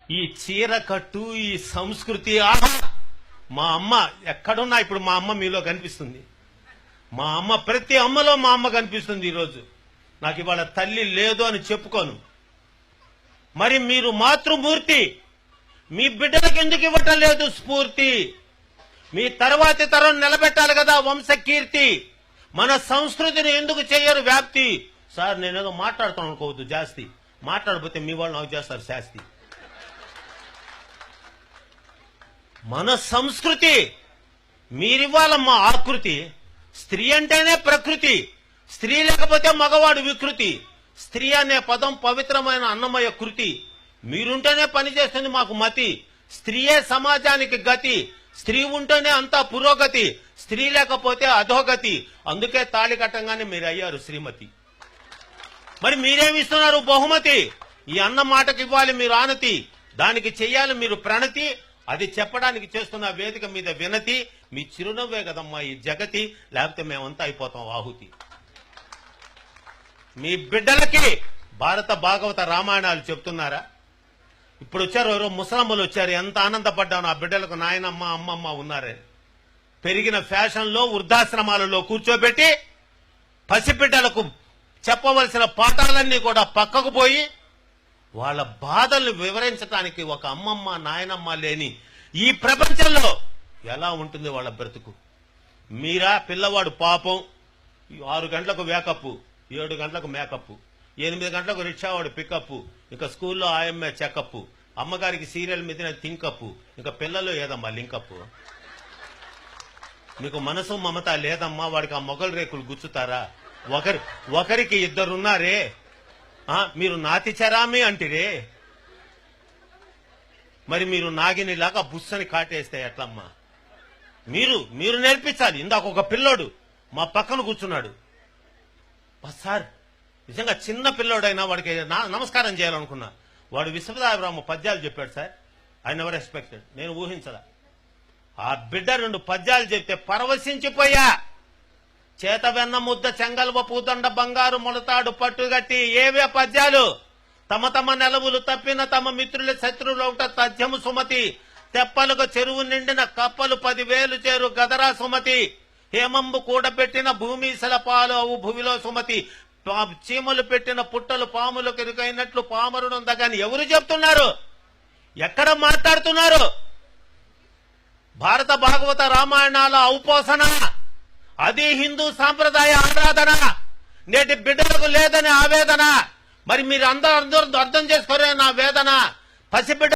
ఈ చీర కట్టు, ఈ సంస్కృతి, ఆహా! మా అమ్మ ఎక్కడున్నా ఇప్పుడు మా అమ్మ మీలో కనిపిస్తుంది. మా అమ్మ ప్రతి అమ్మలో మా అమ్మ కనిపిస్తుంది. ఈరోజు నాకు ఇవాళ తల్లి లేదు అని చెప్పుకోను. మరి మీరు మాతృమూర్తి, మీ బిడ్డలకు ఎందుకు ఇవ్వటం లేదు స్ఫూర్తి? మీ తర్వాతి తరం నిలబెట్టాలి కదా వంశకీర్తి. మన సంస్కృతిని ఎందుకు చేయరు వ్యాప్తి? సార్ నేనేదో మాట్లాడుతాను అనుకోవద్దు, జాస్తి మాట్లాడబోతే మీ వాళ్ళు నాకు చేస్తారు శాస్తి. మన సంస్కృతి మీరివ్వాలమ్మా ఆకృతి. స్త్రీ అంటేనే ప్రకృతి, స్త్రీ లేకపోతే మగవాడు వికృతి. స్త్రీ అనే పదం పవిత్రమైన అన్నమయ కృతి. మీరుంటేనే పనిచేస్తుంది మాకు మతి. స్త్రీయే సమాజానికి గతి. స్త్రీ ఉంటేనే అంతా పురోగతి, స్త్రీ లేకపోతే అధోగతి. అందుకే తాళి కట్టంగానే మీరు అయ్యారు శ్రీమతి. మరి మీరేమిస్తున్నారు బహుమతి? ఈ అన్న మాటకి ఇవ్వాలి మీరు ఆనతి, దానికి చెయ్యాలి మీరు ప్రణతి. అది చెప్పడానికి చేస్తున్న వేదిక మీద వినతి. మీ చిరునవ్వే కదమ్మా ఈ జగతి, లేకపోతే మేమంతా అయిపోతాం ఆహుతి. మీ బిడ్డలకి భారత భాగవత రామాయణాలు చెప్తున్నారా? ఇప్పుడు వచ్చారు ఎవరో ముసలమ్మలు వచ్చారు, ఎంత ఆనందపడ్డాను. ఆ బిడ్డలకు నాయనమ్మ అమ్మమ్మ ఉన్నారే. పెరిగిన ఫ్యాషన్లో వృద్ధాశ్రమాలలో కూర్చోబెట్టి పసిబిడ్డలకు చెప్పవలసిన పాఠాలన్నీ కూడా పక్కకు పోయి వాళ్ళ బాధల్ని వివరించడానికి ఒక అమ్మమ్మ నాయనమ్మ లేని ఈ ప్రపంచంలో ఎలా ఉంటుంది వాళ్ళ బ్రతుకు? మీరా పిల్లవాడు పాపం 6 గంటలకు వేకప్, 7 గంటలకు మేకప్, 8 గంటలకు రిక్షావాడు పికప్, ఇంకా స్కూల్లో ఆయమ్మే చెకప్, అమ్మగారికి సీరియల్ మీద థింకప్, ఇంకా పిల్లలు ఏదమ్మా లింకప్? మీకు మనసు మమత లేదమ్మా. వాడికి ఆ మొగలు రేకులు గుచ్చుతారా? ఒకరికి 2 ఉన్నారే. మీరు నాతి చరామి అంటిరే. మరి మీరు నాగినిలాగా బుస్సని కాటేస్తే ఎట్లమ్మా? మీరు నేర్పించాలి. ఇందాక ఒక పిల్లోడు మా పక్కన కూర్చున్నాడు. సార్ నిజంగా చిన్న పిల్లోడైనా వాడికి నమస్కారం చేయాలనుకున్నా. వాడు విశ్వనాథరామ పద్యాలు చెప్పాడు సార్. I never expected. నేను ఊహించలా. ఆ బిడ్డ 2 పద్యాలు చెప్తే పరవశించిపోయా. చేత వెన్న ముద్ద చెంగల్వ పూదండ బంగారు మొలతాడు పట్టుగట్టి ఏవే పద్యాలు. తమ తమ నెలవులు తప్పిన తమ మిత్రుల శత్రువులౌట తథ్యము సుమతి. తెప్పలకు చెరువు నిండిన కప్పలు 10,000 చేరు గదరా సుమతి. హేమంబు కూడబెట్టిన భూమీసల పాలు అవు భూమిలో సుమతి. చీమలు పెట్టిన పుట్టలు పాములకు ఎరుకైనట్లు పామరుడుందగాని ఎవరు చెప్తున్నారు? ఎక్కడ మాట్లాడుతున్నారు? భారత భాగవత రామాయణాల ఔపోసన అది హిందూ సాంప్రదాయ ఆరాధన. నేటి బిడ్డలకు లేదని ఆవేదన. మరి మీరు అందరూ అర్థం చేసుకోరే నా వేదన. పసిబిడ్డ